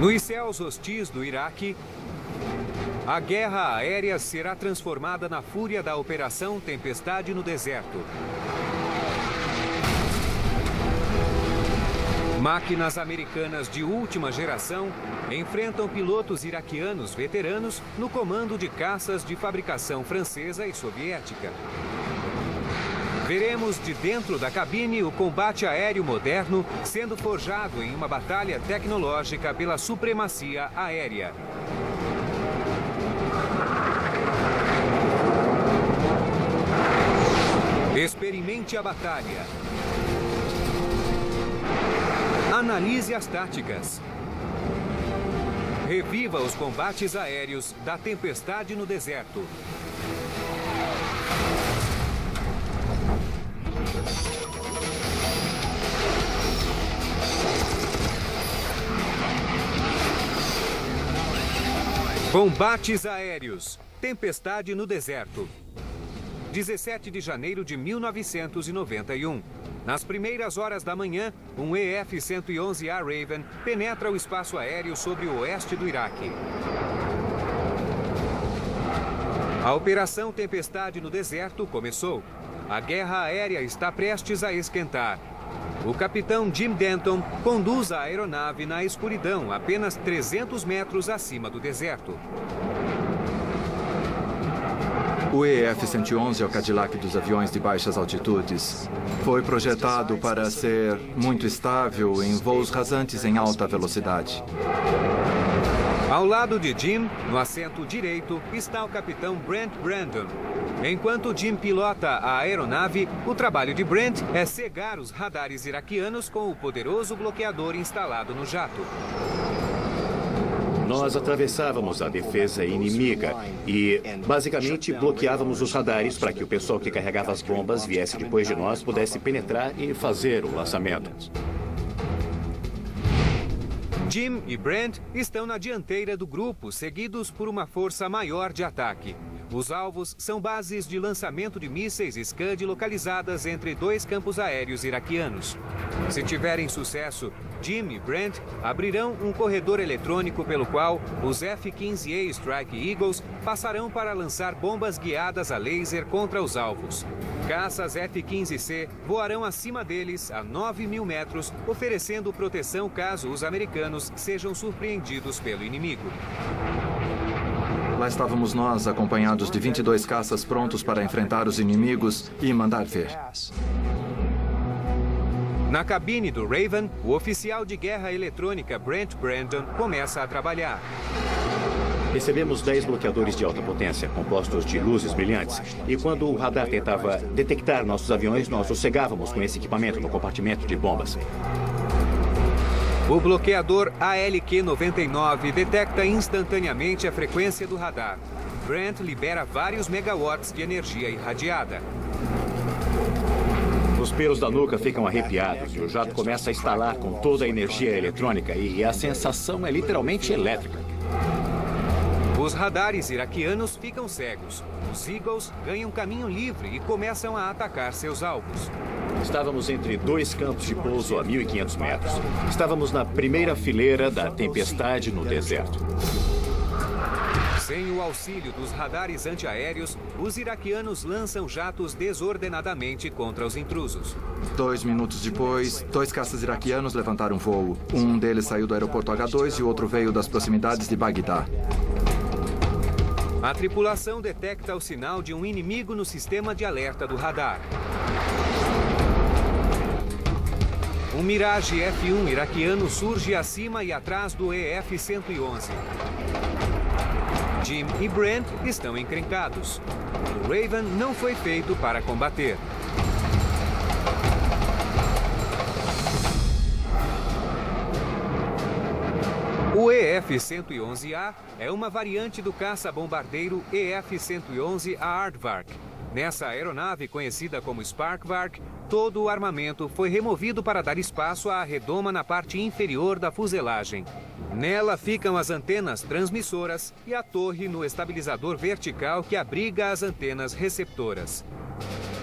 Nos céus hostis do Iraque, a guerra aérea será transformada na fúria da Operação Tempestade no Deserto. Máquinas americanas de última geração enfrentam pilotos iraquianos veteranos no comando de caças de fabricação francesa e soviética. Veremos de dentro da cabine o combate aéreo moderno sendo forjado em uma batalha tecnológica pela supremacia aérea. Experimente a batalha. Analise as táticas. Reviva os combates aéreos da Tempestade no Deserto. Combates aéreos. Tempestade no Deserto. 17 de janeiro de 1991. Nas primeiras horas da manhã, um EF-111A Raven penetra o espaço aéreo sobre o oeste do Iraque. A Operação Tempestade no Deserto começou. A guerra aérea está prestes a esquentar. O capitão Jim Denton conduz a aeronave na escuridão, apenas 300 metros acima do deserto. O EF-111 é o Cadillac dos aviões de baixas altitudes. Foi projetado para ser muito estável em voos rasantes em alta velocidade. Ao lado de Jim, no assento direito, está o capitão Brent Brandon. Enquanto Jim pilota a aeronave, o trabalho de Brent é cegar os radares iraquianos com o poderoso bloqueador instalado no jato. Nós atravessávamos a defesa inimiga e, basicamente, bloqueávamos os radares para que o pessoal que carregava as bombas viesse depois de nós pudesse penetrar e fazer o lançamento. Jim e Brent estão na dianteira do grupo, seguidos por uma força maior de ataque. Os alvos são bases de lançamento de mísseis Scud localizadas entre dois campos aéreos iraquianos. Se tiverem sucesso, Jim e Brent abrirão um corredor eletrônico pelo qual os F-15A Strike Eagles passarão para lançar bombas guiadas a laser contra os alvos. Caças F-15C voarão acima deles a 9.000 metros, oferecendo proteção caso os americanos sejam surpreendidos pelo inimigo. Lá estávamos nós, acompanhados de 22 caças prontos para enfrentar os inimigos e mandar ver. Na cabine do Raven, o oficial de guerra eletrônica Brent Brandon começa a trabalhar. Recebemos 10 bloqueadores de alta potência, compostos de luzes brilhantes. E quando o radar tentava detectar nossos aviões, nós os cegávamos com esse equipamento no compartimento de bombas. O bloqueador ALQ-99 detecta instantaneamente a frequência do radar. Brent libera vários megawatts de energia irradiada. Os pelos da nuca ficam arrepiados e o jato começa a estalar com toda a energia eletrônica e a sensação é literalmente elétrica. Os radares iraquianos ficam cegos. Os Eagles ganham caminho livre e começam a atacar seus alvos. Estávamos entre dois campos de pouso a 1.500 metros. Estávamos na primeira fileira da Tempestade no Deserto. Sem o auxílio dos radares antiaéreos, os iraquianos lançam jatos desordenadamente contra os intrusos. 2 minutos depois, 2 caças iraquianos levantaram voo. Um deles saiu do aeroporto H2 e o outro veio das proximidades de Bagdá. A tripulação detecta o sinal de um inimigo no sistema de alerta do radar. Um Mirage F-1 iraquiano surge acima e atrás do EF-111. Jim e Brent estão encrencados. O Raven não foi feito para combater. O EF-111A é uma variante do caça-bombardeiro EF-111 Aardvark. Nessa aeronave, conhecida como Sparkvark, todo o armamento foi removido para dar espaço à redoma na parte inferior da fuselagem. Nela ficam as antenas transmissoras e a torre no estabilizador vertical que abriga as antenas receptoras.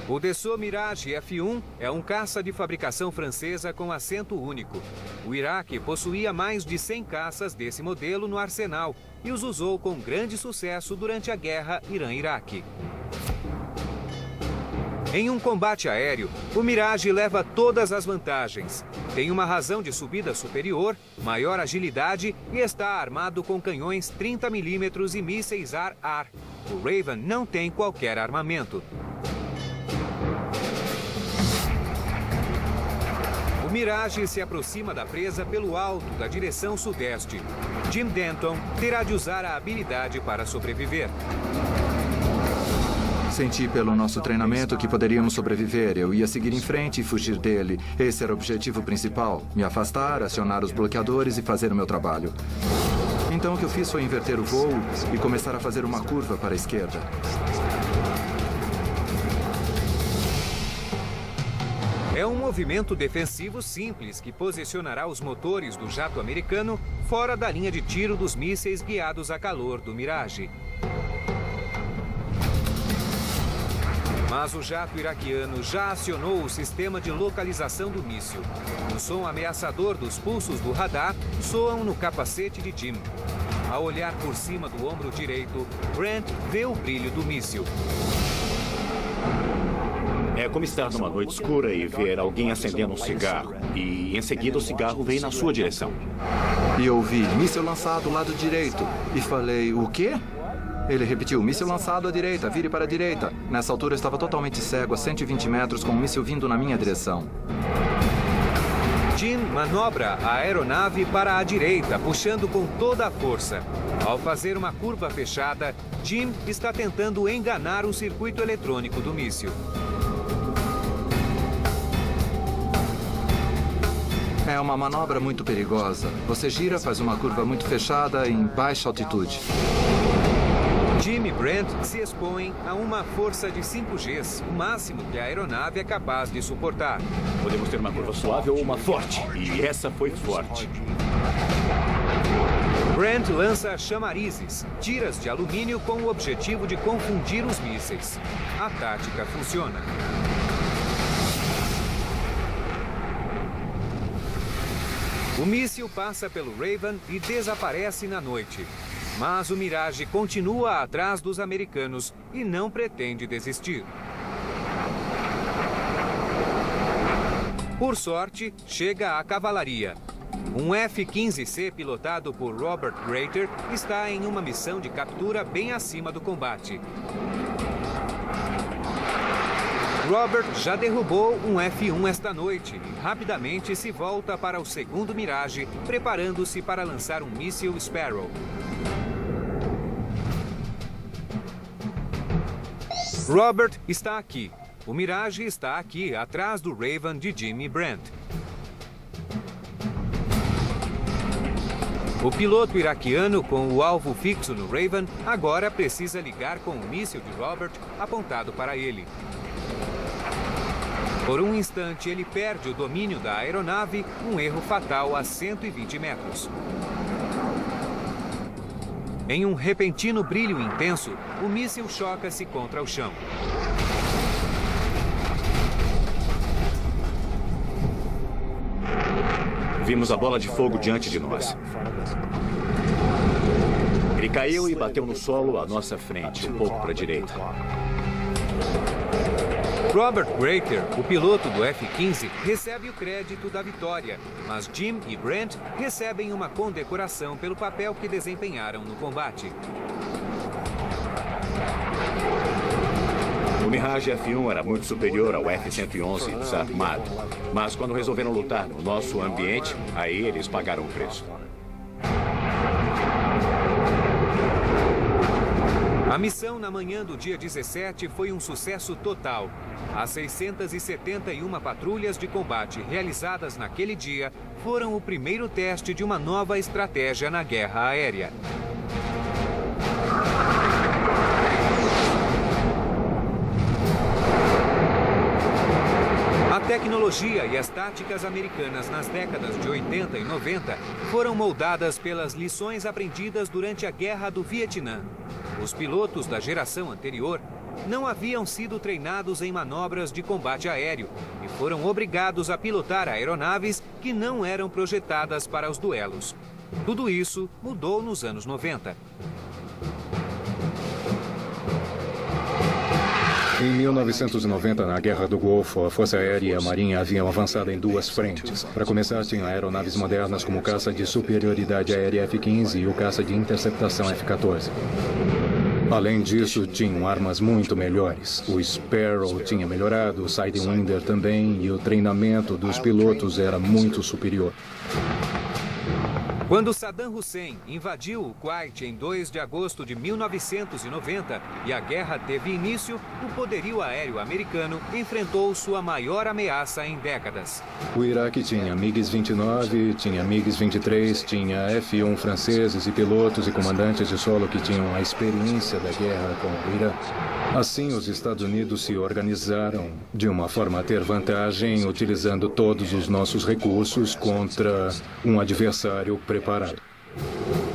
O Dassault Mirage F1 é um caça de fabricação francesa com assento único. O Iraque possuía mais de 100 caças desse modelo no arsenal e os usou com grande sucesso durante a guerra Irã-Iraque. Em um combate aéreo, o Mirage leva todas as vantagens. Tem uma razão de subida superior, maior agilidade e está armado com canhões 30mm e mísseis ar-ar. O Raven não tem qualquer armamento. O Mirage se aproxima da presa pelo alto da direção sudeste. Jim Denton terá de usar a habilidade para sobreviver. Senti pelo nosso treinamento que poderíamos sobreviver. Eu ia seguir em frente e fugir dele. Esse era o objetivo principal. Me afastar, acionar os bloqueadores e fazer o meu trabalho. Então o que eu fiz foi inverter o voo e começar a fazer uma curva para a esquerda. É um movimento defensivo simples que posicionará os motores do jato americano fora da linha de tiro dos mísseis guiados a calor do Mirage. Mas o jato iraquiano já acionou o sistema de localização do míssil. O som ameaçador dos pulsos do radar soam no capacete de Jim. Ao olhar por cima do ombro direito, Brent vê o brilho do míssil. É como estar numa noite escura e ver alguém acendendo um cigarro. E em seguida o cigarro vem na sua direção. E eu ouvi, míssil lançado, lado direito. E falei, o quê? Ele repetiu, míssil lançado à direita, vire para a direita. Nessa altura eu estava totalmente cego, a 120 metros, com um míssil vindo na minha direção. Jim manobra a aeronave para a direita, puxando com toda a força. Ao fazer uma curva fechada, Jim está tentando enganar o circuito eletrônico do míssil. É uma manobra muito perigosa. Você gira, faz uma curva muito fechada em baixa altitude. Jim e Brent se expõem a uma força de 5 Gs, o máximo que a aeronave é capaz de suportar. Podemos ter uma curva suave ou uma forte. E essa foi forte. Brent lança chamarizes, tiras de alumínio com o objetivo de confundir os mísseis. A tática funciona. O míssil passa pelo Raven e desaparece na noite. Mas o Mirage continua atrás dos americanos e não pretende desistir. Por sorte, chega a cavalaria. Um F-15C pilotado por Robert Greater está em uma missão de captura bem acima do combate. Robert já derrubou um F-1 esta noite e rapidamente se volta para o segundo Mirage, preparando-se para lançar um míssil Sparrow. Robert está aqui. O Mirage está aqui, atrás do Raven de Jim e Brent. O piloto iraquiano, com o alvo fixo no Raven, agora precisa ligar com o míssil de Robert apontado para ele. Por um instante, ele perde o domínio da aeronave, um erro fatal a 120 metros. Em um repentino brilho intenso, o míssil choca-se contra o chão. Vimos a bola de fogo diante de nós. Ele caiu e bateu no solo à nossa frente, um pouco para a direita. Robert Greater, o piloto do F-15, recebe o crédito da vitória, mas Jim e Brent recebem uma condecoração pelo papel que desempenharam no combate. O Mirage F1 era muito superior ao F-111 desarmado, mas quando resolveram lutar no nosso ambiente, aí eles pagaram o preço. A missão na manhã do dia 17 foi um sucesso total. As 671 patrulhas de combate realizadas naquele dia foram o primeiro teste de uma nova estratégia na guerra aérea. A tecnologia e as táticas americanas nas décadas de 80 e 90 foram moldadas pelas lições aprendidas durante a Guerra do Vietnã. Os pilotos da geração anterior não haviam sido treinados em manobras de combate aéreo e foram obrigados a pilotar aeronaves que não eram projetadas para os duelos. Tudo isso mudou nos anos 90. Em 1990, na Guerra do Golfo, a Força Aérea e a Marinha haviam avançado em duas frentes. Para começar, tinham aeronaves modernas como o caça de superioridade aérea F-15 e o caça de interceptação F-14. Além disso, tinham armas muito melhores. O Sparrow tinha melhorado, o Sidewinder também, e o treinamento dos pilotos era muito superior. Quando Saddam Hussein invadiu o Kuwait em 2 de agosto de 1990 e a guerra teve início, o poderio aéreo americano enfrentou sua maior ameaça em décadas. O Iraque tinha MiG-29, tinha MiG-23, tinha F-1 franceses e pilotos e comandantes de solo que tinham a experiência da guerra com o Irã. Assim, os Estados Unidos se organizaram de uma forma a ter vantagem, utilizando todos os nossos recursos contra um adversário preparado.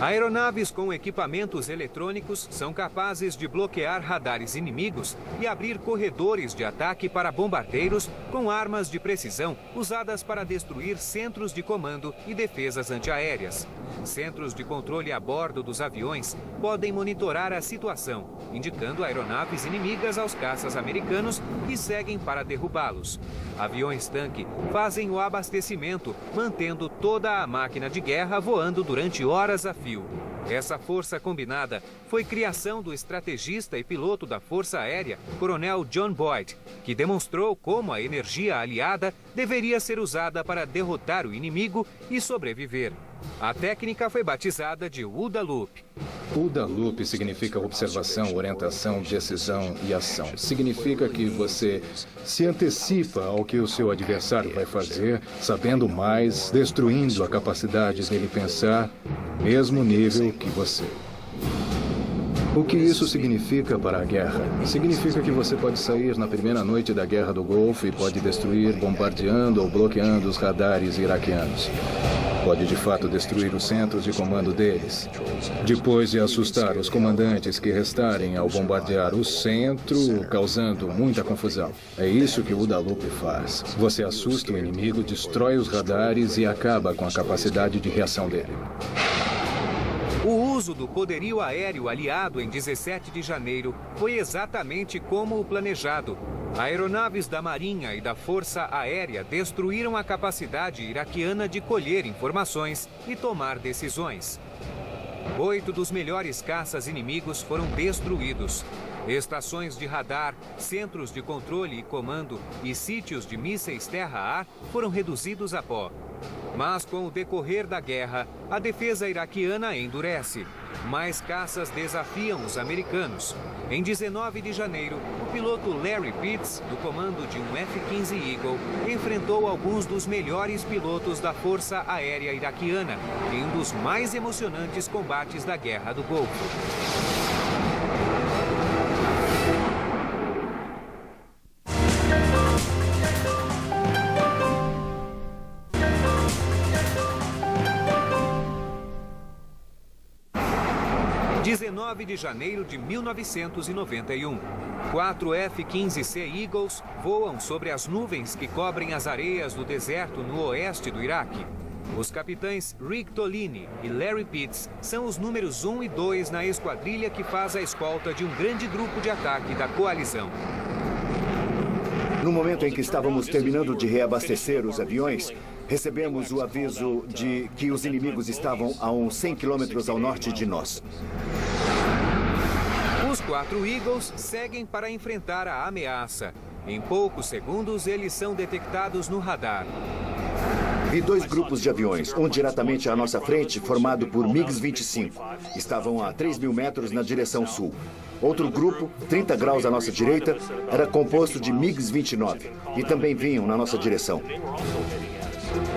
Aeronaves com equipamentos eletrônicos são capazes de bloquear radares inimigos e abrir corredores de ataque para bombardeiros com armas de precisão usadas para destruir centros de comando e defesas antiaéreas. Centros de controle a bordo dos aviões podem monitorar a situação, indicando aeronaves inimigas aos caças americanos e seguem para derrubá-los. Aviões-tanque fazem o abastecimento, mantendo toda a máquina de guerra voando durante horas a fio. Essa força combinada foi criação do estrategista e piloto da Força Aérea, Coronel John Boyd, que demonstrou como a energia aliada deveria ser usada para derrotar o inimigo e sobreviver. A técnica foi batizada de OODA Loop. OODA Loop significa observação, orientação, decisão e ação. Significa que você se antecipa ao que o seu adversário vai fazer, sabendo mais, destruindo a capacidade dele pensar, mesmo nível que você. O que isso significa para a guerra? Significa que você pode sair na primeira noite da Guerra do Golfo e pode destruir bombardeando ou bloqueando os radares iraquianos. Pode de fato destruir os centros de comando deles. Depois de assustar os comandantes que restarem ao bombardear o centro, causando muita confusão. É isso que o OODA Loop faz. Você assusta o inimigo, destrói os radares e acaba com a capacidade de reação dele. O uso do poderio aéreo aliado em 17 de janeiro foi exatamente como o planejado. Aeronaves da Marinha e da Força Aérea destruíram a capacidade iraquiana de colher informações e tomar decisões. 8 dos melhores caças inimigos foram destruídos. Estações de radar, centros de controle e comando e sítios de mísseis terra-ar foram reduzidos a pó. Mas com o decorrer da guerra, a defesa iraquiana endurece. Mais caças desafiam os americanos. Em 19 de janeiro, o piloto Larry Pitts, do comando de um F-15 Eagle, enfrentou alguns dos melhores pilotos da Força Aérea Iraquiana em um dos mais emocionantes combates da Guerra do Golfo. De janeiro de 1991. 4 F-15C Eagles voam sobre as nuvens que cobrem as areias do deserto no oeste do Iraque. Os capitães Rick Tolini e Larry Pitts são os números 1 e 2 na esquadrilha que faz a escolta de um grande grupo de ataque da coalizão. No momento em que estávamos terminando de reabastecer os aviões, recebemos o aviso de que os inimigos estavam a uns 100 quilômetros ao norte de nós. Os 4 Eagles seguem para enfrentar a ameaça. Em poucos segundos, eles são detectados no radar. Vi 2 grupos de aviões, um diretamente à nossa frente, formado por MiG-25. Estavam a 3.000 metros na direção sul. Outro grupo, 30 graus à nossa direita, era composto de MiG-29 e também vinham na nossa direção.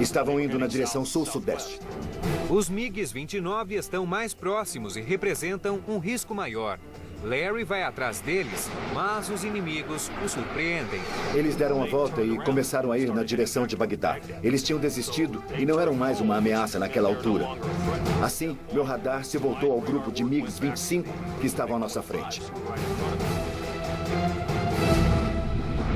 Estavam indo na direção sul-sudeste. Os MiG-29 estão mais próximos e representam um risco maior. Larry vai atrás deles, mas os inimigos o surpreendem. Eles deram a volta e começaram a ir na direção de Bagdá. Eles tinham desistido e não eram mais uma ameaça naquela altura. Assim, meu radar se voltou ao grupo de MiG-25 que estavam à nossa frente.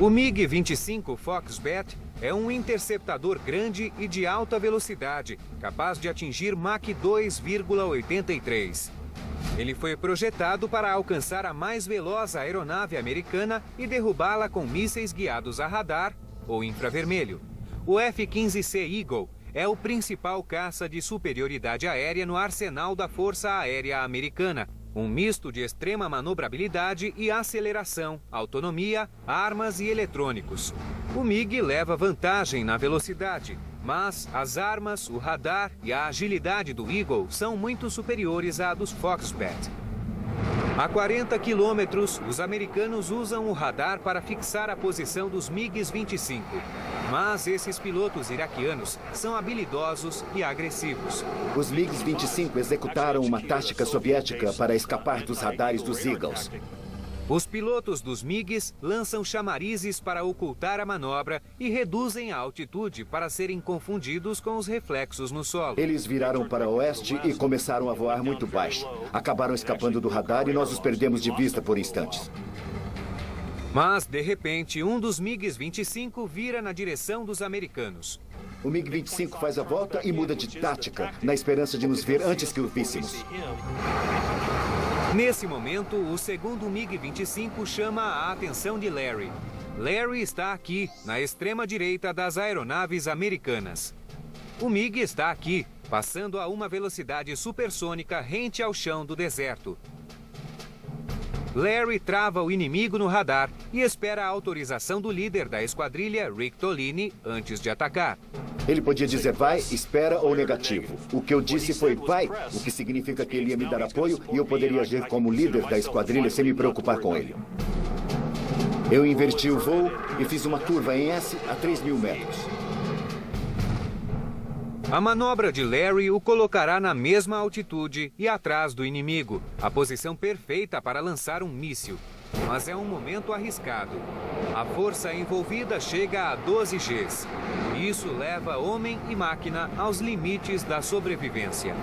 O MiG-25 Foxbat é um interceptador grande e de alta velocidade, capaz de atingir Mach 2,83. Ele foi projetado para alcançar a mais veloz aeronave americana e derrubá-la com mísseis guiados a radar ou infravermelho. O F-15C Eagle é o principal caça de superioridade aérea no arsenal da Força Aérea Americana. Um misto de extrema manobrabilidade e aceleração, autonomia, armas e eletrônicos. O MiG leva vantagem na velocidade, mas as armas, o radar e a agilidade do Eagle são muito superiores à dos Foxbat. A 40 quilômetros, os americanos usam o radar para fixar a posição dos MiGs-25. Mas esses pilotos iraquianos são habilidosos e agressivos. Os MiGs-25 executaram uma tática soviética para escapar dos radares dos Eagles. Os pilotos dos MiGs lançam chamarizes para ocultar a manobra e reduzem a altitude para serem confundidos com os reflexos no solo. Eles viraram para oeste e começaram a voar muito baixo. Acabaram escapando do radar e nós os perdemos de vista por instantes. Mas, de repente, um dos MiGs-25 vira na direção dos americanos. O MiG-25 faz a volta e muda de tática, na esperança de nos ver antes que o víssemos. Nesse momento, o segundo MiG-25 chama a atenção de Larry. Larry está aqui, na extrema direita das aeronaves americanas. O MiG está aqui, passando a uma velocidade supersônica rente ao chão do deserto. Larry trava o inimigo no radar e espera a autorização do líder da esquadrilha, Rick Tolini, antes de atacar. Ele podia dizer vai, espera ou negativo. O que eu disse foi vai, o que significa que ele ia me dar apoio e eu poderia agir como líder da esquadrilha sem me preocupar com ele. Eu inverti o voo e fiz uma curva em S a 3.000 metros. A manobra de Larry o colocará na mesma altitude e atrás do inimigo, a posição perfeita para lançar um míssil. Mas é um momento arriscado. A força envolvida chega a 12 Gs. E isso leva homem e máquina aos limites da sobrevivência.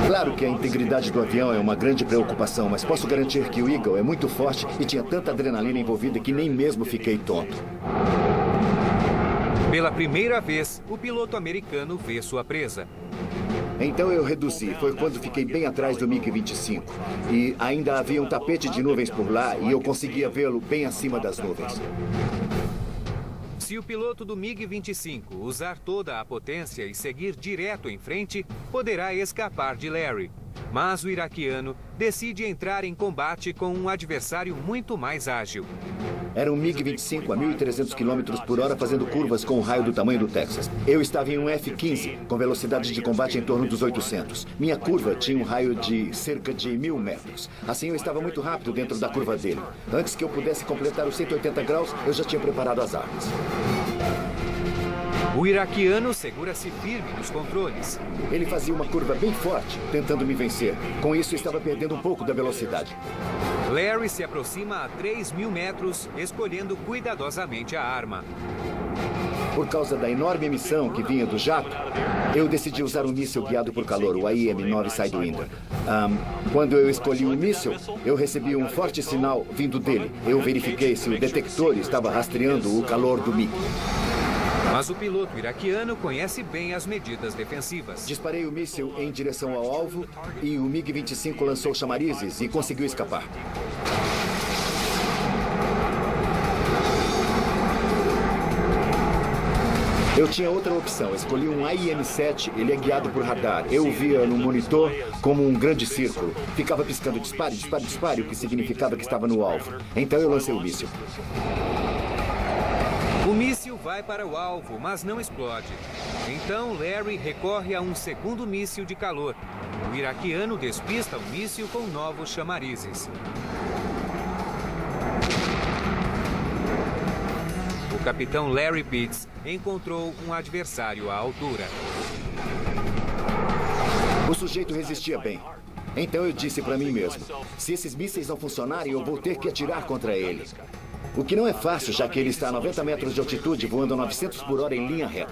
Claro que a integridade do avião é uma grande preocupação, mas posso garantir que o Eagle é muito forte e tinha tanta adrenalina envolvida que nem mesmo fiquei tonto. Pela primeira vez, o piloto americano vê sua presa. Então eu reduzi. Foi quando fiquei bem atrás do MiG-25. E ainda havia um tapete de nuvens por lá e eu conseguia vê-lo bem acima das nuvens. Se o piloto do MiG-25 usar toda a potência e seguir direto em frente, poderá escapar de Larry. Mas o iraquiano decide entrar em combate com um adversário muito mais ágil. Era um MiG-25 a 1.300 km por hora fazendo curvas com um raio do tamanho do Texas. Eu estava em um F-15 com velocidade de combate em torno dos 800. Minha curva tinha um raio de cerca de 1.000 metros. Assim eu estava muito rápido dentro da curva dele. Antes que eu pudesse completar os 180 graus, eu já tinha preparado as armas. O iraquiano segura-se firme nos controles. Ele fazia uma curva bem forte, tentando me vencer. Com isso, estava perdendo um pouco da velocidade. Larry se aproxima a 3.000 metros, escolhendo cuidadosamente a arma. Por causa da enorme emissão que vinha do jato, eu decidi usar um míssil guiado por calor, o AIM-9 Sidewinder. Quando eu escolhi o míssil, eu recebi um forte sinal vindo dele. Eu verifiquei se o detector estava rastreando o calor do MiG. Mas o piloto iraquiano conhece bem as medidas defensivas. Disparei o míssil em direção ao alvo e o MiG-25 lançou chamarizes e conseguiu escapar. Eu tinha outra opção. Escolhi um AIM-7. Ele é guiado por radar. Eu o via no monitor como um grande círculo. Ficava piscando dispare, dispare, dispare, o que significava que estava no alvo. Então eu lancei o míssil. O míssil vai para o alvo, mas não explode. Então Larry recorre a um segundo míssil de calor. O iraquiano despista o míssil com novos chamarizes. O capitão Larry Pitts encontrou um adversário à altura. O sujeito resistia bem. Então eu disse para mim mesmo, se esses mísseis não funcionarem, eu vou ter que atirar contra ele. O que não é fácil, já que ele está a 90 metros de altitude, voando a 900 por hora em linha reta.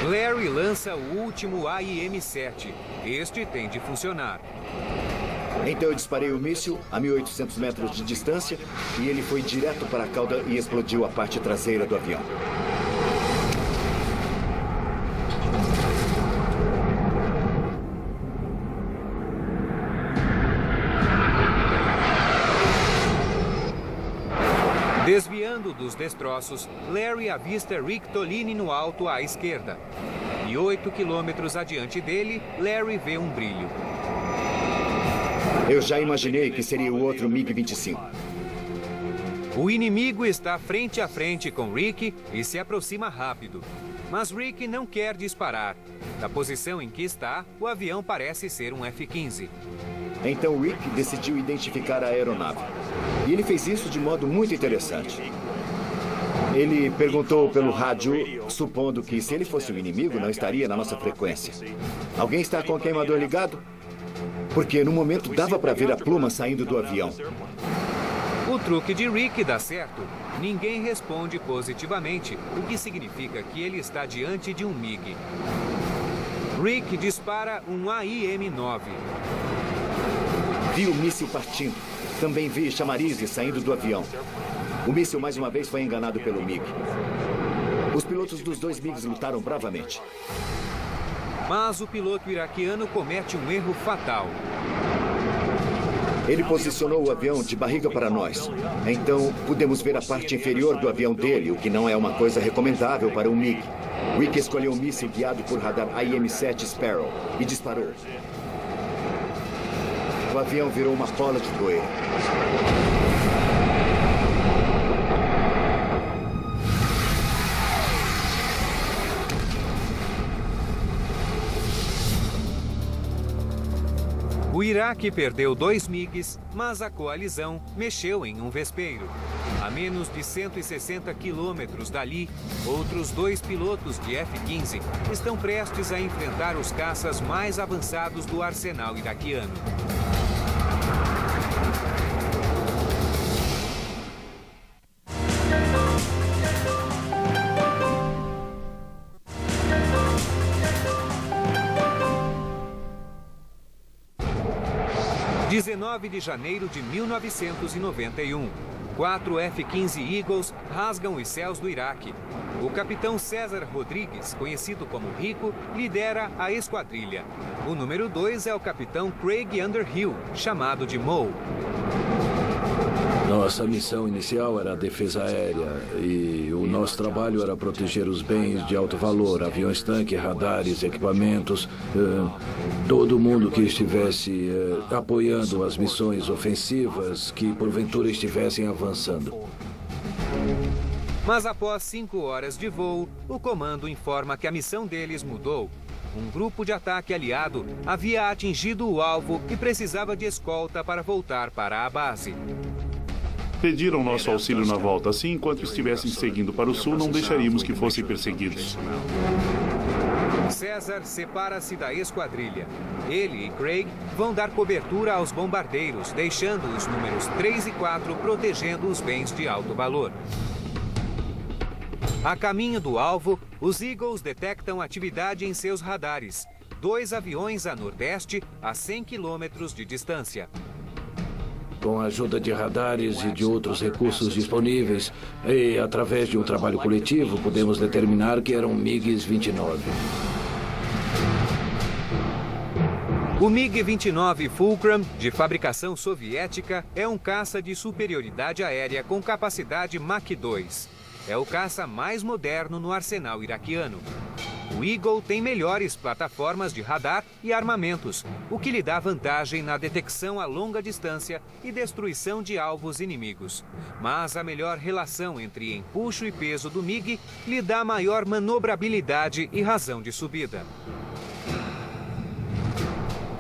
Larry lança o último AIM-7. Este tem de funcionar. Então eu disparei o míssil a 1.800 metros de distância e ele foi direto para a cauda e explodiu a parte traseira do avião. Desviando dos destroços, Larry avista Rick Tolini no alto à esquerda. E 8 quilômetros adiante dele, Larry vê um brilho. Eu já imaginei que seria o outro MiG-25. O inimigo está frente a frente com Rick e se aproxima rápido. Mas Rick não quer disparar. Da posição em que está, o avião parece ser um F-15. Então Rick decidiu identificar a aeronave. E ele fez isso de modo muito interessante. Ele perguntou pelo rádio, supondo que se ele fosse um inimigo, não estaria na nossa frequência. Alguém está com o queimador ligado? Porque no momento dava para ver a pluma saindo do avião. O truque de Rick dá certo. Ninguém responde positivamente, o que significa que ele está diante de um MiG. Rick dispara um AIM-9. Vi o míssil partindo. Também vi chamarizes saindo do avião. O míssil mais uma vez foi enganado pelo MiG. Os pilotos dos dois MiGs lutaram bravamente. Mas o piloto iraquiano comete um erro fatal. Ele posicionou o avião de barriga para nós. Então, pudemos ver a parte inferior do avião dele, o que não é uma coisa recomendável para um MiG. Rick escolheu um míssil guiado por radar AIM-7 Sparrow e disparou. O avião virou uma bola de poeira. O Iraque perdeu 2 MiGs, mas a coalizão mexeu em um vespeiro. A menos de 160 quilômetros dali, outros 2 pilotos de F-15 estão prestes a enfrentar os caças mais avançados do arsenal iraquiano. Dia 19 de janeiro de 1991. 4 F-15 Eagles rasgam os céus do Iraque. O capitão César Rodrigues, conhecido como Rico, lidera a esquadrilha. O número 2 é o capitão Craig Underhill, chamado de Moe. Nossa missão inicial era a defesa aérea e o nosso trabalho era proteger os bens de alto valor, aviões-tanque, radares, equipamentos, todo mundo que estivesse apoiando as missões ofensivas que porventura estivessem avançando. Mas após 5 horas de voo, o comando informa que a missão deles mudou. Um grupo de ataque aliado havia atingido o alvo e precisava de escolta para voltar para a base. Pediram nosso auxílio na volta. Assim, enquanto estivessem seguindo para o sul, não deixaríamos que fossem perseguidos. César separa-se da esquadrilha. Ele e Craig vão dar cobertura aos bombardeiros, deixando os números 3 e 4 protegendo os bens de alto valor. A caminho do alvo, os Eagles detectam atividade em seus radares. 2 aviões a nordeste, a 100 quilômetros de distância. Com a ajuda de radares e de outros recursos disponíveis, e através de um trabalho coletivo, podemos determinar que eram MiGs 29. O MiG-29 Fulcrum, de fabricação soviética, é um caça de superioridade aérea com capacidade Mach 2. É o caça mais moderno no arsenal iraquiano. O Eagle tem melhores plataformas de radar e armamentos, o que lhe dá vantagem na detecção a longa distância e destruição de alvos inimigos. Mas a melhor relação entre empuxo e peso do MiG lhe dá maior manobrabilidade e razão de subida.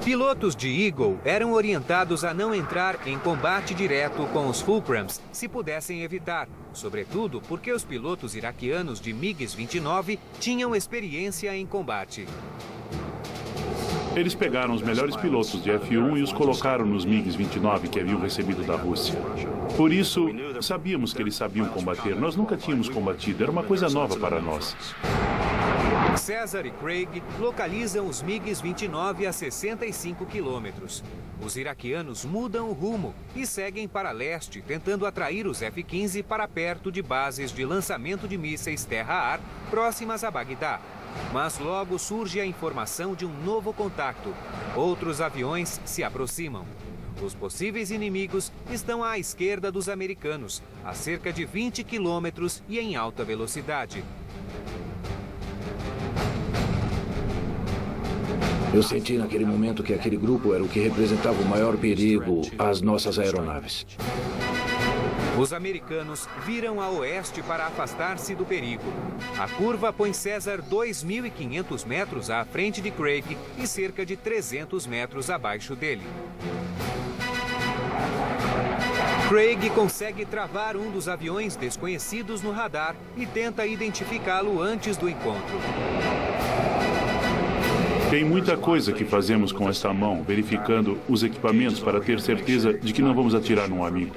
Pilotos de Eagle eram orientados a não entrar em combate direto com os Fulcrums, se pudessem evitar, sobretudo porque os pilotos iraquianos de MiGs-29 tinham experiência em combate. Eles pegaram os melhores pilotos de F-1 e os colocaram nos MiGs-29 que haviam recebido da Rússia. Por isso, sabíamos que eles sabiam combater. Nós nunca tínhamos combatido, era uma coisa nova para nós. César e Craig localizam os MiG-29 a 65 quilômetros. Os iraquianos mudam o rumo e seguem para leste, tentando atrair os F-15 para perto de bases de lançamento de mísseis terra-ar próximas a Bagdá. Mas logo surge a informação de um novo contato. Outros aviões se aproximam. Os possíveis inimigos estão à esquerda dos americanos, a cerca de 20 quilômetros e em alta velocidade. Eu senti naquele momento que aquele grupo era o que representava o maior perigo às nossas aeronaves. Os americanos viram a oeste para afastar-se do perigo. A curva põe César 2.500 metros à frente de Craig e cerca de 300 metros abaixo dele. Craig consegue travar um dos aviões desconhecidos no radar e tenta identificá-lo antes do encontro. Tem muita coisa que fazemos com esta mão, verificando os equipamentos para ter certeza de que não vamos atirar num amigo.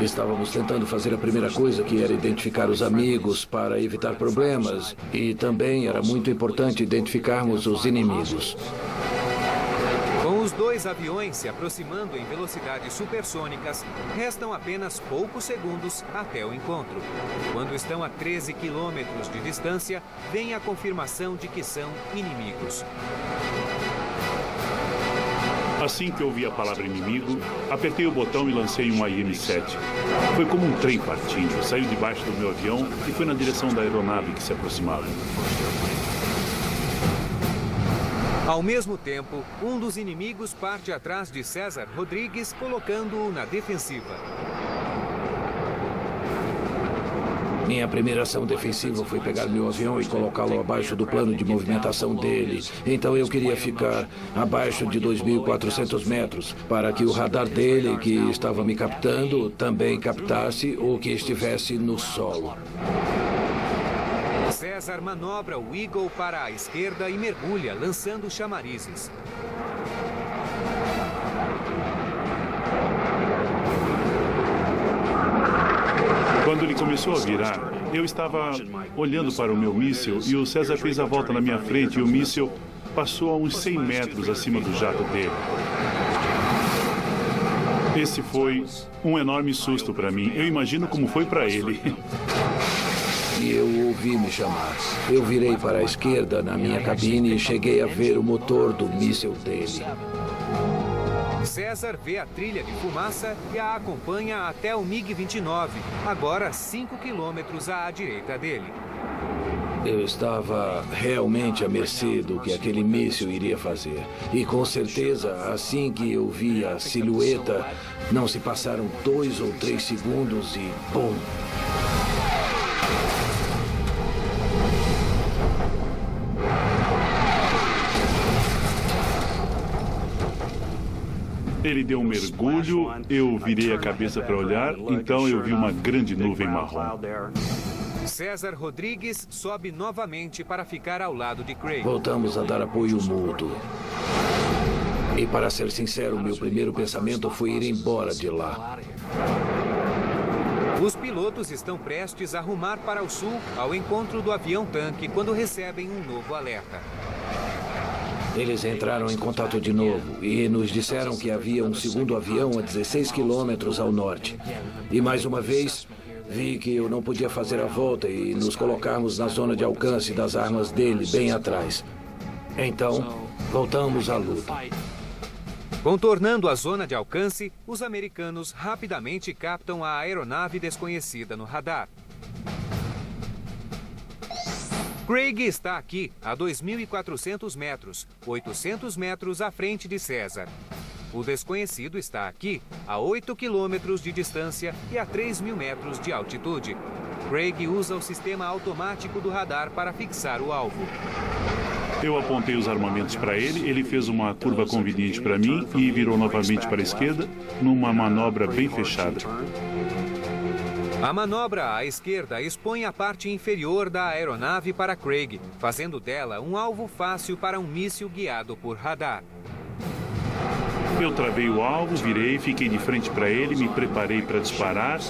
Estávamos tentando fazer a primeira coisa, que era identificar os amigos para evitar problemas. E também era muito importante identificarmos os inimigos. Com os dois aviões se aproximando em velocidades supersônicas, restam apenas poucos segundos até o encontro. Quando estão a 13 quilômetros de distância, vem a confirmação de que são inimigos. Assim que ouvi a palavra inimigo, apertei o botão e lancei um IM-7. Foi como um trem partindo, saiu debaixo do meu avião e foi na direção da aeronave que se aproximava. Ao mesmo tempo, um dos inimigos parte atrás de César Rodrigues, colocando-o na defensiva. Minha primeira ação defensiva foi pegar meu avião e colocá-lo abaixo do plano de movimentação dele. Então eu queria ficar abaixo de 2.400 metros, para que o radar dele, que estava me captando, também captasse o que estivesse no solo. César manobra o Eagle para a esquerda e mergulha, lançando chamarizes. Quando ele começou a virar, eu estava olhando para o meu míssil e o César fez a volta na minha frente e o míssil passou a uns 100 metros acima do jato dele. Esse foi um enorme susto para mim. Eu imagino como foi para ele. E eu ouvi me chamar. Eu virei para a esquerda na minha cabine e cheguei a ver o motor do míssil dele. César vê a trilha de fumaça e a acompanha até o MiG-29, agora 5 quilômetros à direita dele. Eu estava realmente à mercê do que aquele míssil iria fazer. E com certeza, assim que eu vi a silhueta, não se passaram 2 ou 3 segundos e bum! Ele deu um mergulho, eu virei a cabeça para olhar, então eu vi uma grande nuvem marrom. César Rodrigues sobe novamente para ficar ao lado de Craig. Voltamos a dar apoio mútuo. E para ser sincero, meu primeiro pensamento foi ir embora de lá. Os pilotos estão prestes a rumar para o sul ao encontro do avião-tanque quando recebem um novo alerta. Eles entraram em contato de novo e nos disseram que havia um segundo avião a 16 quilômetros ao norte. E mais uma vez, vi que eu não podia fazer a volta e nos colocarmos na zona de alcance das armas dele, bem atrás. Então, voltamos à luta. Contornando a zona de alcance, os americanos rapidamente captam a aeronave desconhecida no radar. Craig está aqui, a 2.400 metros, 800 metros à frente de César. O desconhecido está aqui, a 8 quilômetros de distância e a 3.000 metros de altitude. Craig usa o sistema automático do radar para fixar o alvo. Eu apontei os armamentos para ele, ele fez uma curva conveniente para mim e virou novamente para a esquerda, numa manobra bem fechada. A manobra à esquerda expõe a parte inferior da aeronave para Craig, fazendo dela um alvo fácil para um míssil guiado por radar. Eu travei o alvo, virei, fiquei de frente para ele, me preparei para disparar.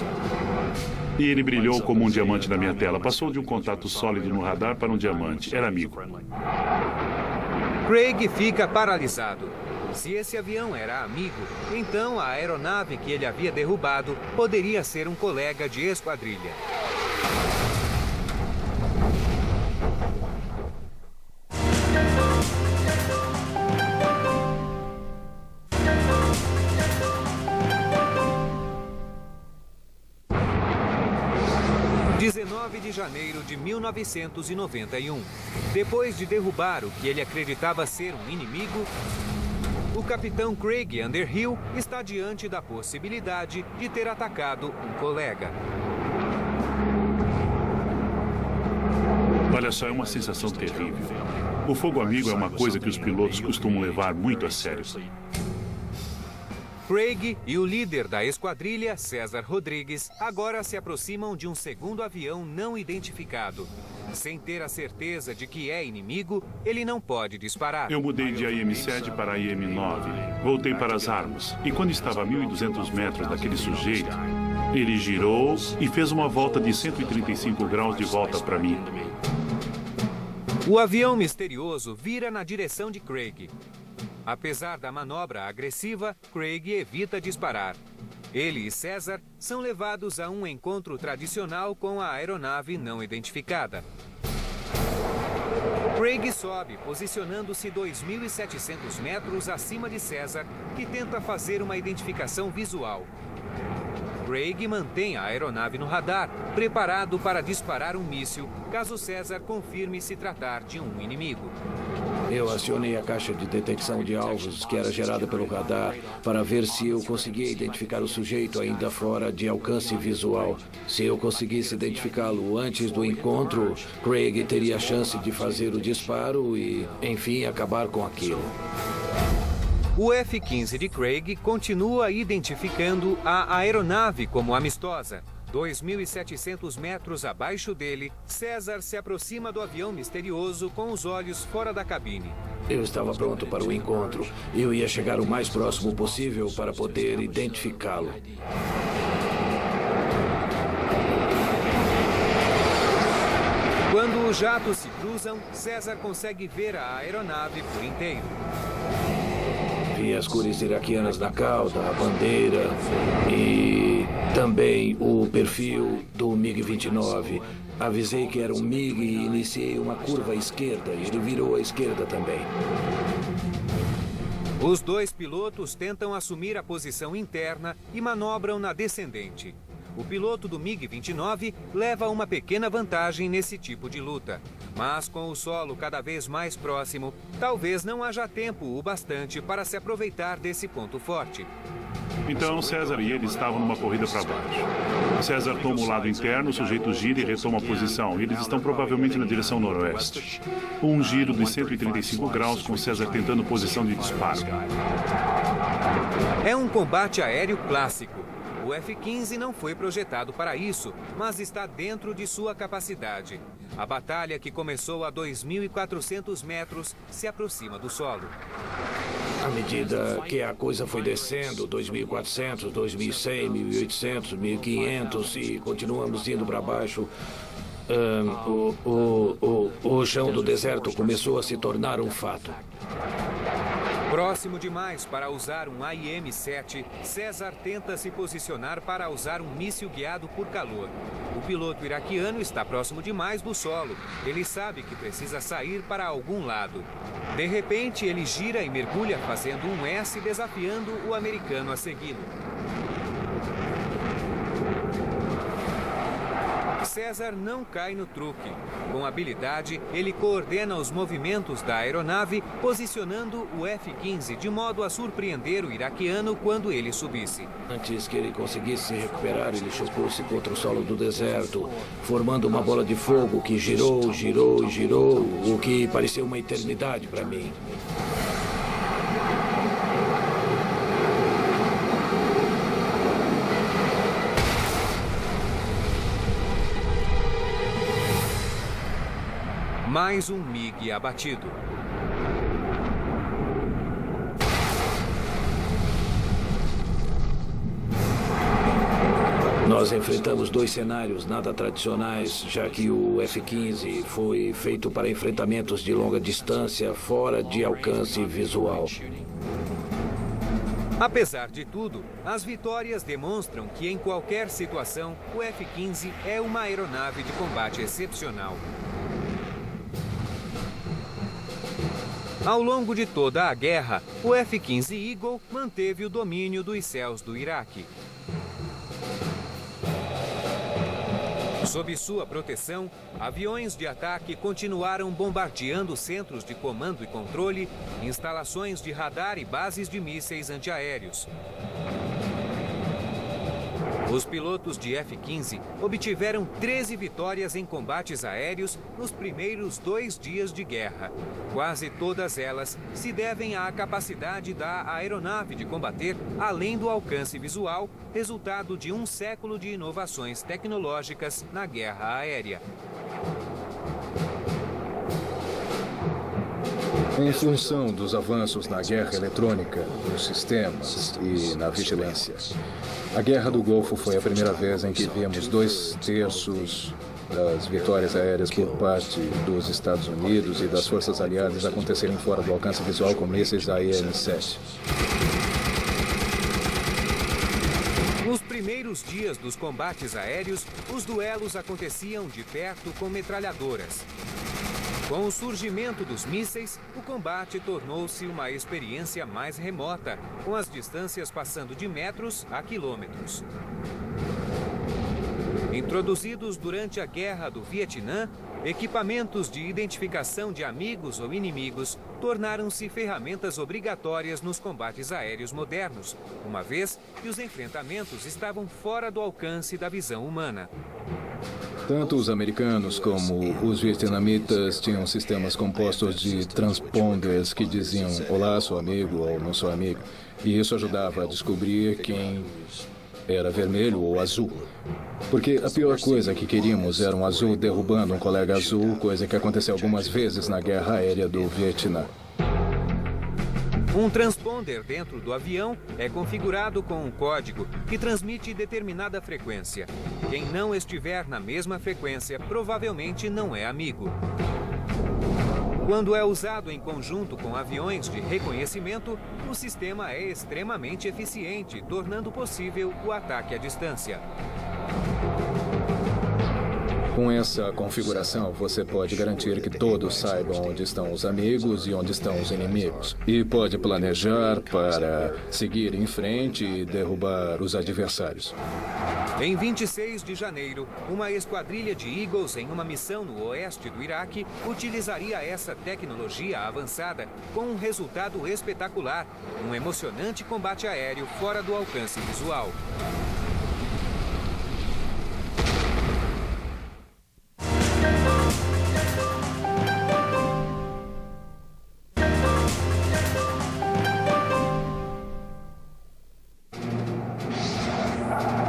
E ele brilhou como um diamante na minha tela. Passou de um contato sólido no radar para um diamante. Era amigo. Craig fica paralisado. Se esse avião era amigo, então a aeronave que ele havia derrubado poderia ser um colega de esquadrilha. De janeiro de 1991. Depois de derrubar o que ele acreditava ser um inimigo, o capitão Craig Underhill está diante da possibilidade de ter atacado um colega. Olha só, é uma sensação terrível. O fogo amigo é uma coisa que os pilotos costumam levar muito a sério. Craig e o líder da esquadrilha, César Rodrigues, agora se aproximam de um segundo avião não identificado. Sem ter a certeza de que é inimigo, ele não pode disparar. Eu mudei de IM-7 para IM-9. Voltei para as armas. E quando estava a 1.200 metros daquele sujeito, ele girou e fez uma volta de 135 graus de volta para mim. O avião misterioso vira na direção de Craig. Apesar da manobra agressiva, Craig evita disparar. Ele e César são levados a um encontro tradicional com a aeronave não identificada. Craig sobe, posicionando-se 2.700 metros acima de César, que tenta fazer uma identificação visual. Craig mantém a aeronave no radar, preparado para disparar um míssil, caso César confirme se tratar de um inimigo. Eu acionei a caixa de detecção de alvos que era gerada pelo radar para ver se eu conseguia identificar o sujeito ainda fora de alcance visual. Se eu conseguisse identificá-lo antes do encontro, Craig teria a chance de fazer o disparo e, enfim, acabar com aquilo. O F-15 de Craig continua identificando a aeronave como amistosa. 2.700 metros abaixo dele, César se aproxima do avião misterioso com os olhos fora da cabine. Eu estava pronto para o encontro. Eu ia chegar o mais próximo possível para poder identificá-lo. Quando os jatos se cruzam, César consegue ver a aeronave por inteiro. Vi as cores iraquianas na cauda, a bandeira e também o perfil do MiG-29. Avisei que era um MiG e iniciei uma curva à esquerda. Ele virou à esquerda também. Os dois pilotos tentam assumir a posição interna e manobram na descendente. O piloto do MiG-29 leva uma pequena vantagem nesse tipo de luta. Mas com o solo cada vez mais próximo, talvez não haja tempo o bastante para se aproveitar desse ponto forte. Então César e ele estavam numa corrida para baixo. César toma o lado interno, o sujeito gira e retoma a posição. Eles estão provavelmente na direção noroeste. Um giro de 135 graus com César tentando posição de disparo. É um combate aéreo clássico. O F-15 não foi projetado para isso, mas está dentro de sua capacidade. A batalha, que começou a 2.400 metros, se aproxima do solo. À medida que a coisa foi descendo, 2.400, 2.100, 1.800, 1.500 e continuamos indo para baixo, o chão do deserto começou a se tornar um fato. Próximo demais para usar um IM-7, César tenta se posicionar para usar um míssil guiado por calor. O piloto iraquiano está próximo demais do solo. Ele sabe que precisa sair para algum lado. De repente, ele gira e mergulha fazendo um S, desafiando o americano a segui-lo. César não cai no truque. Com habilidade, ele coordena os movimentos da aeronave, posicionando o F-15 de modo a surpreender o iraquiano quando ele subisse. Antes que ele conseguisse se recuperar, ele chocou-se contra o solo do deserto, formando uma bola de fogo que girou, girou e girou, o que pareceu uma eternidade para mim. Mais um MiG abatido. Nós enfrentamos 2 cenários nada tradicionais, já que o F-15 foi feito para enfrentamentos de longa distância, fora de alcance visual. Apesar de tudo, as vitórias demonstram que em qualquer situação, o F-15 é uma aeronave de combate excepcional. Ao longo de toda a guerra, o F-15 Eagle manteve o domínio dos céus do Iraque. Sob sua proteção, aviões de ataque continuaram bombardeando centros de comando e controle, instalações de radar e bases de mísseis antiaéreos. Os pilotos de F-15 obtiveram 13 vitórias em combates aéreos nos primeiros 2 dias de guerra. Quase todas elas se devem à capacidade da aeronave de combater além do alcance visual, resultado de um século de inovações tecnológicas na guerra aérea. Em função dos avanços na guerra eletrônica, nos sistemas e na vigilância, a Guerra do Golfo foi a primeira vez em que vimos 2/3 das vitórias aéreas por parte dos Estados Unidos e das forças aliadas acontecerem fora do alcance visual com mísseis da IM-7. Nos primeiros dias dos combates aéreos, os duelos aconteciam de perto com metralhadoras. Com o surgimento dos mísseis, o combate tornou-se uma experiência mais remota, com as distâncias passando de metros a quilômetros. Introduzidos durante a Guerra do Vietnã, equipamentos de identificação de amigos ou inimigos tornaram-se ferramentas obrigatórias nos combates aéreos modernos, uma vez que os enfrentamentos estavam fora do alcance da visão humana. Tanto os americanos como os vietnamitas tinham sistemas compostos de transponders que diziam "Olá, sou amigo" ou "Não sou amigo", e isso ajudava a descobrir quem era vermelho ou azul. Porque a pior coisa que queríamos era um azul derrubando um colega azul, coisa que aconteceu algumas vezes na guerra aérea do Vietnã. Um transponder dentro do avião é configurado com um código que transmite determinada frequência. Quem não estiver na mesma frequência provavelmente não é amigo. Quando é usado em conjunto com aviões de reconhecimento, o sistema é extremamente eficiente, tornando possível o ataque à distância. Com essa configuração, você pode garantir que todos saibam onde estão os amigos e onde estão os inimigos. E pode planejar para seguir em frente e derrubar os adversários. Em 26 de janeiro, uma esquadrilha de Eagles em uma missão no oeste do Iraque utilizaria essa tecnologia avançada com um resultado espetacular, um emocionante combate aéreo fora do alcance visual.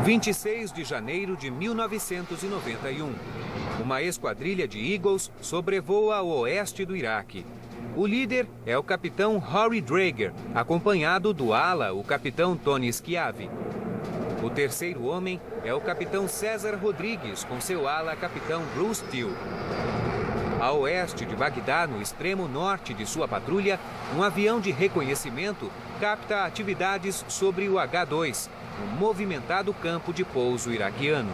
Em 26 de janeiro de 1991, uma esquadrilha de Eagles sobrevoa o oeste do Iraque. O líder é o capitão Rory Drager, acompanhado do ala, o capitão Tony Schiavi. O terceiro homem é o capitão César Rodrigues, com seu ala, capitão Bruce Teal. A oeste de Bagdá, no extremo norte de sua patrulha, um avião de reconhecimento capta atividades sobre o H-2, um movimentado campo de pouso iraquiano.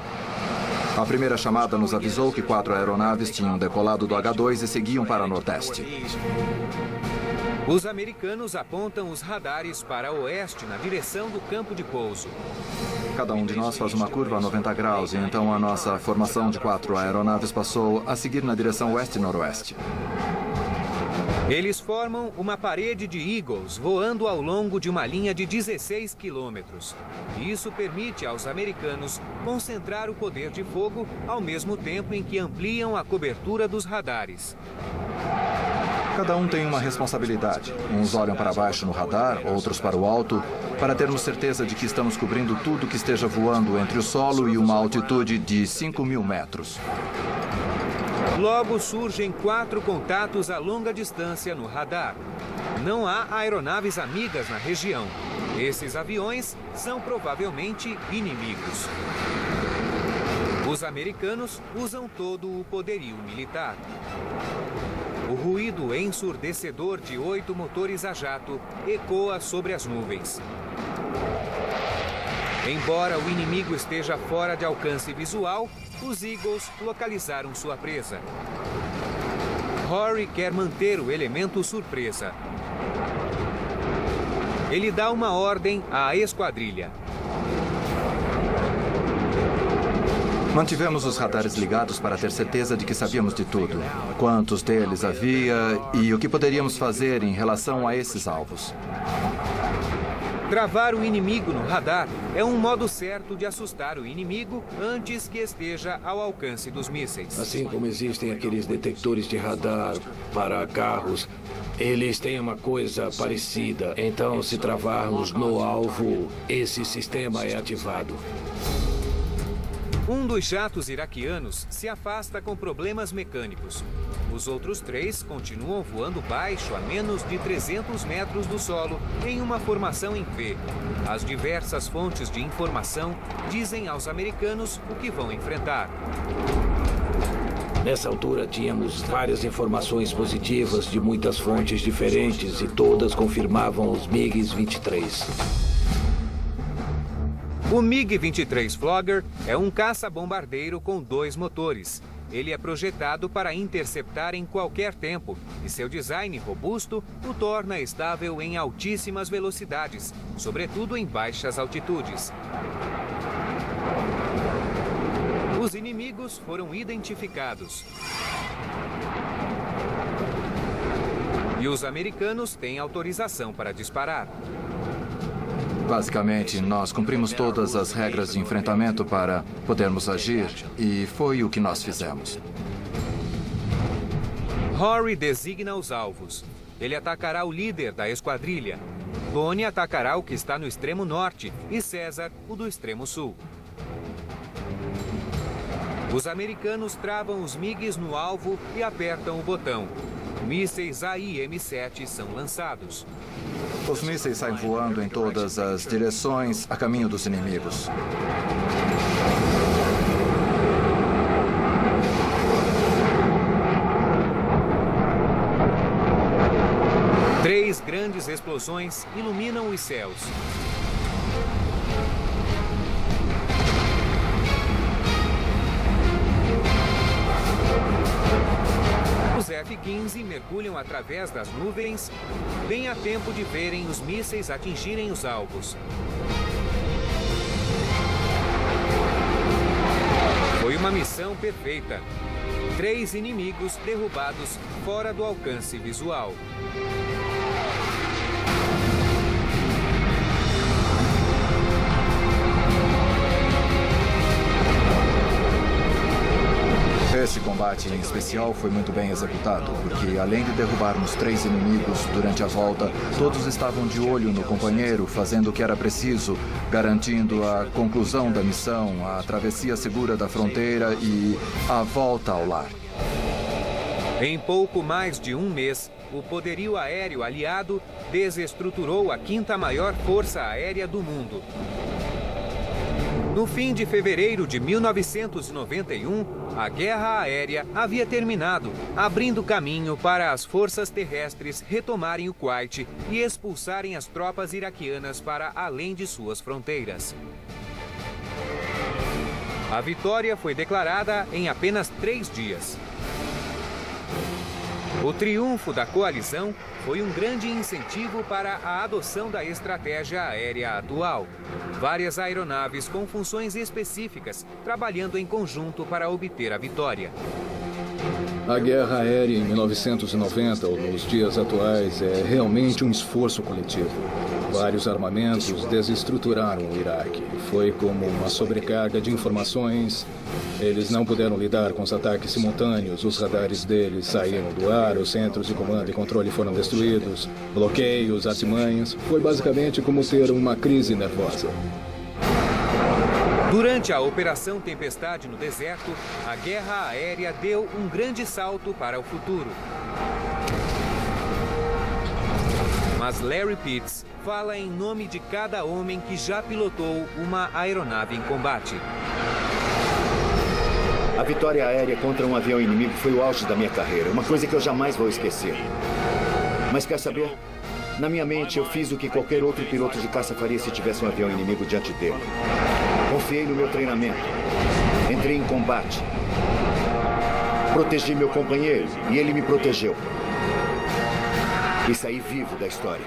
A primeira chamada nos avisou que 4 aeronaves tinham decolado do H-2 e seguiam para nordeste. Os americanos apontam os radares para oeste na direção do campo de pouso. Cada um de nós faz uma curva a 90 graus e então a nossa formação de 4 aeronaves passou a seguir na direção oeste-noroeste. Eles formam uma parede de Eagles voando ao longo de uma linha de 16 quilômetros. Isso permite aos americanos concentrar o poder de fogo ao mesmo tempo em que ampliam a cobertura dos radares. Cada um tem uma responsabilidade. Uns olham para baixo no radar, outros para o alto, para termos certeza de que estamos cobrindo tudo que esteja voando entre o solo e uma altitude de 5.000 metros. Logo surgem 4 contatos a longa distância no radar. Não há aeronaves amigas na região. Esses aviões são provavelmente inimigos. Os americanos usam todo o poderio militar. O ruído ensurdecedor de 8 motores a jato ecoa sobre as nuvens. Embora o inimigo esteja fora de alcance visual, os Eagles localizaram sua presa. Rory quer manter o elemento surpresa. Ele dá uma ordem à esquadrilha. Mantivemos os radares ligados para ter certeza de que sabíamos de tudo. Quantos deles havia e o que poderíamos fazer em relação a esses alvos. Travar o inimigo no radar é um modo certo de assustar o inimigo antes que esteja ao alcance dos mísseis. Assim como existem aqueles detectores de radar para carros, eles têm uma coisa parecida. Então, se travarmos no alvo, esse sistema é ativado. Um dos jatos iraquianos se afasta com problemas mecânicos. Os outros 3 continuam voando baixo, a menos de 300 metros do solo, em uma formação em V. As diversas fontes de informação dizem aos americanos o que vão enfrentar. Nessa altura, tínhamos várias informações positivas de muitas fontes diferentes e todas confirmavam os MiG-23. O MiG-23 Flogger é um caça-bombardeiro com 2 motores. Ele é projetado para interceptar em qualquer tempo e seu design robusto o torna estável em altíssimas velocidades, sobretudo em baixas altitudes. Os inimigos foram identificados. E os americanos têm autorização para disparar. Basicamente, nós cumprimos todas as regras de enfrentamento para podermos agir, e foi o que nós fizemos. Rory designa os alvos. Ele atacará o líder da esquadrilha. Tony atacará o que está no extremo norte e César o do extremo sul. Os americanos travam os MiGs no alvo e apertam o botão. Mísseis AIM-7 são lançados. Os mísseis saem voando em todas as direções a caminho dos inimigos. Três grandes explosões iluminam os céus. Os F-15 mergulham através das nuvens, bem a tempo de verem os mísseis atingirem os alvos. Foi uma missão perfeita. 3 inimigos derrubados fora do alcance visual. Esse combate em especial foi muito bem executado, porque além de derrubarmos 3 inimigos durante a volta, todos estavam de olho no companheiro, fazendo o que era preciso, garantindo a conclusão da missão, a travessia segura da fronteira e a volta ao lar. Em pouco mais de um mês, o poderio aéreo aliado desestruturou a 5ª maior força aérea do mundo. No fim de fevereiro de 1991, a guerra aérea havia terminado, abrindo caminho para as forças terrestres retomarem o Kuwait e expulsarem as tropas iraquianas para além de suas fronteiras. A vitória foi declarada em apenas 3 dias. O triunfo da coalizão foi um grande incentivo para a adoção da estratégia aérea atual. Várias aeronaves com funções específicas, trabalhando em conjunto para obter a vitória. A guerra aérea em 1990 ou nos dias atuais é realmente um esforço coletivo. Vários armamentos desestruturaram o Iraque. Foi como uma sobrecarga de informações. Eles não puderam lidar com os ataques simultâneos. Os radares deles saíram do ar, os centros de comando e controle foram destruídos. Bloqueios, artimanhas. Foi basicamente como ter uma crise nervosa. Durante a Operação Tempestade no deserto, a guerra aérea deu um grande salto para o futuro. Mas Larry Pitts fala em nome de cada homem que já pilotou uma aeronave em combate. A vitória aérea contra um avião inimigo foi o auge da minha carreira, uma coisa que eu jamais vou esquecer. Mas quer saber? Na minha mente, eu fiz o que qualquer outro piloto de caça faria se tivesse um avião inimigo diante dele. Confiei no meu treinamento. Entrei em combate. Protegi meu companheiro e ele me protegeu. E saí vivo da história.